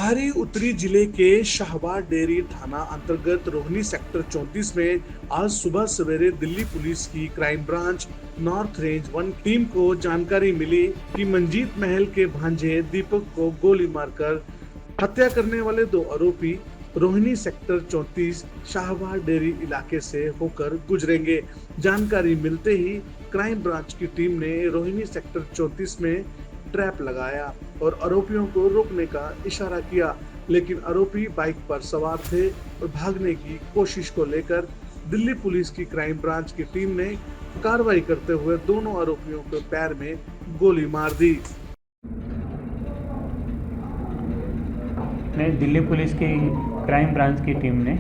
बिहारी उत्तरी जिले के शाहबाद डेयरी थाना अंतर्गत रोहिणी सेक्टर 34 में आज सुबह सवेरे दिल्ली पुलिस की crime branch north range 1 team को जानकारी मिली कि मंजीत महल के भांजे दीपक को गोली मारकर हत्या करने वाले दो आरोपी रोहिणी सेक्टर 34 शाहबाद डेयरी इलाके से होकर गुजरेंगे। जानकारी मिलते ही क्राइम ब्रांच की टीम ने रोहिणी सेक्टर 34 में ट्रैप लगाया और आरोपियों को रोकने का इशारा किया, लेकिन आरोपी बाइक पर सवार थे और भागने की कोशिश को लेकर दिल्ली पुलिस की क्राइम ब्रांच की टीम ने कार्रवाई करते हुए दोनों आरोपियों के पैर में गोली मार दी। दिल्ली पुलिस की क्राइम ब्रांच की टीम ने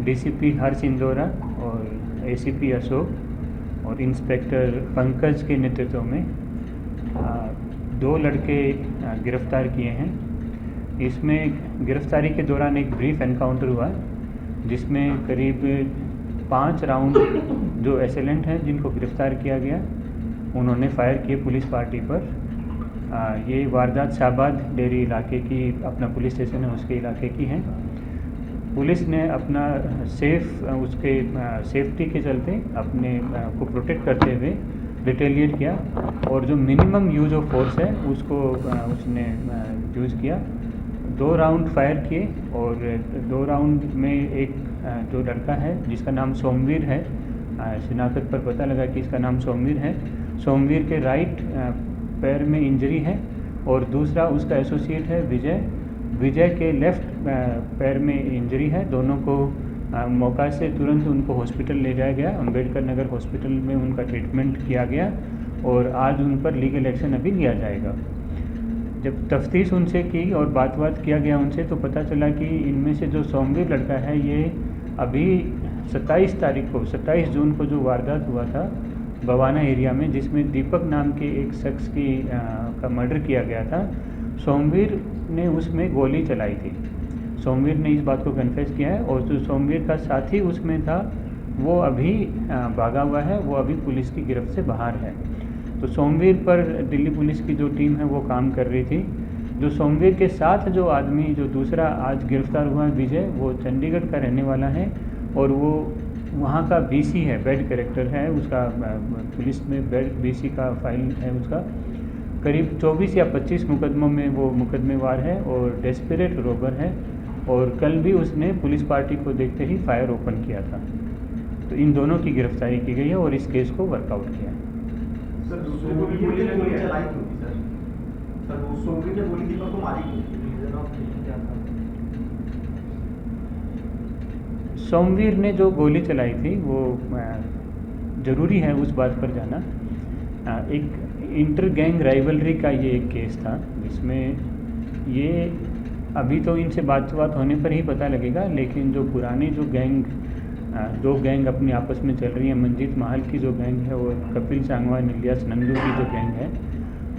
डीसीपी हर्ष इंदौरा और एसीपी अशोक और इंस्पेक्टर पंकज के नेतृत्व में दो लड़के गिरफ्तार किए हैं। इसमें गिरफ्तारी के दौरान एक ब्रीफ एनकाउंटर हुआ जिसमें करीब 5 राउंड जो एसेलेंट हैं जिनको गिरफ्तार किया गया उन्होंने फायर किए पुलिस पार्टी पर। ये वारदात शाहबाद डेयरी इलाके की, अपना पुलिस स्टेशन है उसके इलाके की है। पुलिस ने अपना उसके सेफ्टी के चलते अपने को प्रोटेक्ट करते हुए रिटेलिएट किया और जो मिनिमम यूज ऑफ फोर्स है उसको उसने यूज़ किया। 2 राउंड फायर किए और 2 राउंड में एक जो लड़का है जिसका नाम सोमवीर है, शिनाख्त पर पता लगा कि इसका नाम सोमवीर है। सोमवीर के राइट पैर में इंजरी है और दूसरा उसका एसोसिएट है विजय के लेफ्ट पैर में इंजरी है। दोनों को मौका से तुरंत उनको हॉस्पिटल ले जाया गया, अम्बेडकर नगर हॉस्पिटल में उनका ट्रीटमेंट किया गया और आज उन पर लीगल एक्शन अभी लिया जाएगा। जब तफ्तीश उनसे की और बात किया गया उनसे तो पता चला कि इनमें से जो सोमवीर लड़का है ये अभी 27 जून को जो वारदात हुआ था बवाना एरिया में जिसमें दीपक नाम के एक शख्स का मर्डर किया गया था, सोमवीर ने उसमें गोली चलाई थी। सोमवीर ने इस बात को कन्फेस किया है और जो सोमवीर का साथी उसमें था वो अभी भागा हुआ है, वो अभी पुलिस की गिरफ्त से बाहर है। तो सोमवीर पर दिल्ली पुलिस की जो टीम है वो काम कर रही थी। जो सोमवीर के साथ जो आदमी जो दूसरा आज गिरफ्तार हुआ है विजय, वो चंडीगढ़ का रहने वाला है और वो वहाँ का बीसी है, बेड कैरेक्टर है उसका, पुलिस में बेड बीसी का फाइल है उसका। करीब 24 या 25 मुकदमों में वो मुकदमेवार है और डेस्परेट रोबर है और कल भी उसने पुलिस पार्टी को देखते ही फायर ओपन किया था। तो इन दोनों की गिरफ्तारी की गई है और इस केस को वर्कआउट किया है। सर, दूसरे को भी गोली चलाई थी सर, वो सोमवीर ने गोली दीपक को मारी थी। सोमवीर ने जो गोली चलाई थी वो ज़रूरी है उस बात पर जाना। एक इंटर गैंग राइवलरी का ये एक केस था जिसमें ये अभी तो इनसे बात होने पर ही पता लगेगा, लेकिन जो पुरानी जो दो गैंग अपनी आपस में चल रही है, मंजीत महल की जो गैंग है और कपिल सांगवान इलियास नंदू की जो गैंग है,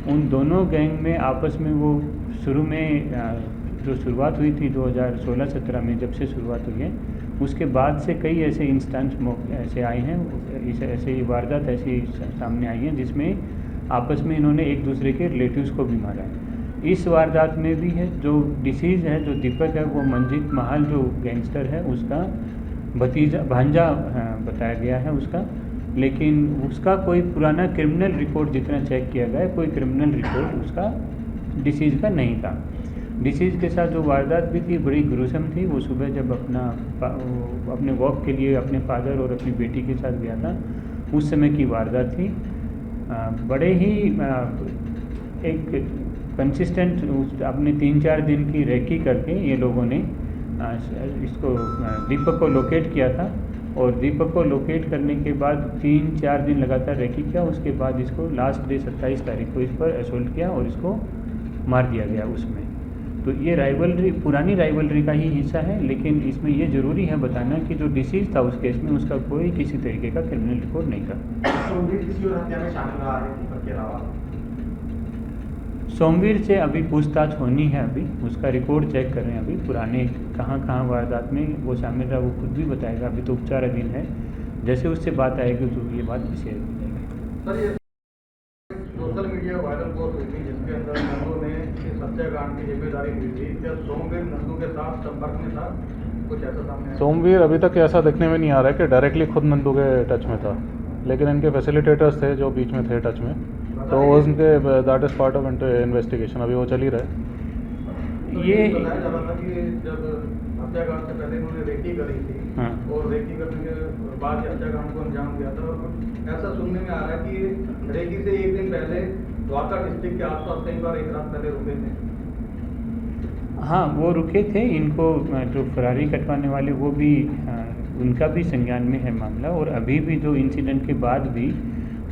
उन दोनों गैंग में आपस में वो शुरू में जो शुरुआत हुई थी 2016-17 में जब से शुरुआत हुई है उसके बाद से कई ऐसे इंस्टेंस ऐसे आए हैं, ऐसे वारदात ऐसी सामने आई हैं जिसमें आपस में इन्होंने एक दूसरे के रिलेटिव्स को भी मारा है। इस वारदात में भी है जो डिसीज़ है, जो दीपक है, वो मंजीत महल जो गैंगस्टर है उसका भांजा बताया गया है उसका, लेकिन उसका कोई पुराना क्रिमिनल रिकॉर्ड जितना चेक किया गया है कोई क्रिमिनल रिकॉर्ड उसका डिसीज़ का नहीं था। डिसीज़ के साथ जो वारदात भी थी बड़ी ग्रुसम थी। वो सुबह जब अपने वॉक के लिए अपने फादर और अपनी बेटी के साथ गया था उस समय की वारदात थी। बड़े ही एक कंसिस्टेंट अपने 3-4 दिन की रेकी करके ये लोगों ने इसको दीपक को लोकेट किया था और दीपक को लोकेट करने के बाद 3-4 दिन लगातार रेकी किया। उसके बाद इसको लास्ट डे 27 तारीख को इस पर असोल्ट किया और इसको मार दिया गया उसमें। तो ये राइवलरी पुरानी राइवलरी का ही हिस्सा है, लेकिन इसमें ये ज़रूरी है बताना कि जो डिसीज था उस केस में उसका कोई किसी तरीके का क्रिमिनल रिकॉर्ड नहीं था। सोमवीर किसी और हत्या में शामिल रहा है दीपक के अलावा? सोमवीर से अभी पूछताछ होनी है, अभी उसका रिकॉर्ड चेक कर रहे हैं। अभी पुराने कहाँ वारदात में वो शामिल रहा वो खुद भी बताएगा, अभी तो उपचाराधीन है। जैसे उससे बात आएगी तो ये बात भी शेयर की जाएगी। सर, ये सोशल मीडिया वायरल पोस्ट हुई थी जिसके अंदर लोगों ने इस हत्या हत्याकांड की जिम्मेदारी ली थी, क्या सोमवीर नंदू के साथ संपर्क में था? कुछ ऐसा सामने आया? सोमवीर अभी तक ऐसा देखने में नहीं आ रहा है कि डायरेक्टली खुद नंदू के टच में था, लेकिन इनके फैसिलिटेटर्स थे जो बीच में थे टच में, तो उनके that is part of investigation, अभी वो चल ही रहा है। तो ये बताया जा रहा था कि जब हत्याकांड से पहले इन्होंने रेकी करी थी, हाँ। और रेकी करने के बाद ये हत्याकांड को अंजाम दिया था, और कुछ ऐसा सुनने में आ रहा है कि रेकी से एक दिन पहले द्वारका डिस्ट्रिक्ट के आसपास कई बार एक रात पहले रुके थे। हाँ, वो रुके थे। इनको जो फरारी कटवाने वाले वो भी उनका भी संज्ञान में है मामला, और अभी भी जो इंसिडेंट के बाद भी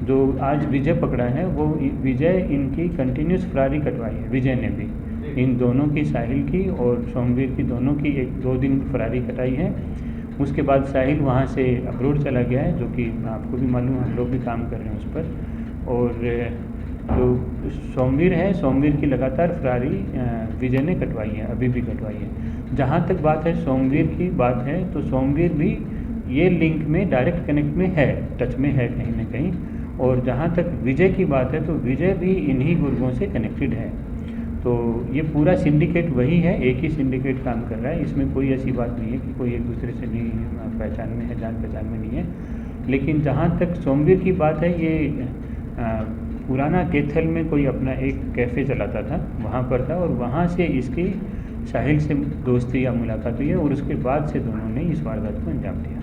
जो आज विजय पकड़ा है वो विजय इनकी कंटिन्यूस फरारी कटवाई है। विजय ने भी इन दोनों की, साहिल की और सोमवीर की, दोनों की 1-2 दिन फरारी कटाई है। उसके बाद साहिल वहाँ से अब्रोड चला गया है, जो कि आपको भी मालूम, हम लोग भी काम कर रहे हैं उस पर। और जो सोमवीर है, सोमवीर की लगातार फरारी विजय ने कटवाई है, अभी भी कटवाई है। जहाँ तक बात है सोमवीर की बात है, तो सोमवीर भी ये लिंक में डायरेक्ट कनेक्ट में है, टच में है कहीं ना कहीं। और जहाँ तक विजय की बात है, तो विजय भी इन्हीं गुर्गों से कनेक्टेड है। तो ये पूरा सिंडिकेट वही है, एक ही सिंडिकेट काम कर रहा है। इसमें कोई ऐसी बात नहीं है कि कोई एक दूसरे से नहीं पहचान में है, जान पहचान में नहीं है। लेकिन जहाँ तक सोमवीर की बात है, ये पुराना कैथल में कोई अपना एक कैफ़े चलाता था, वहाँ पर था, और वहाँ से इसकी साहिल से दोस्ती या मुलाकात हुई है, और उसके बाद से दोनों ने इस वारदात को अंजाम दिया।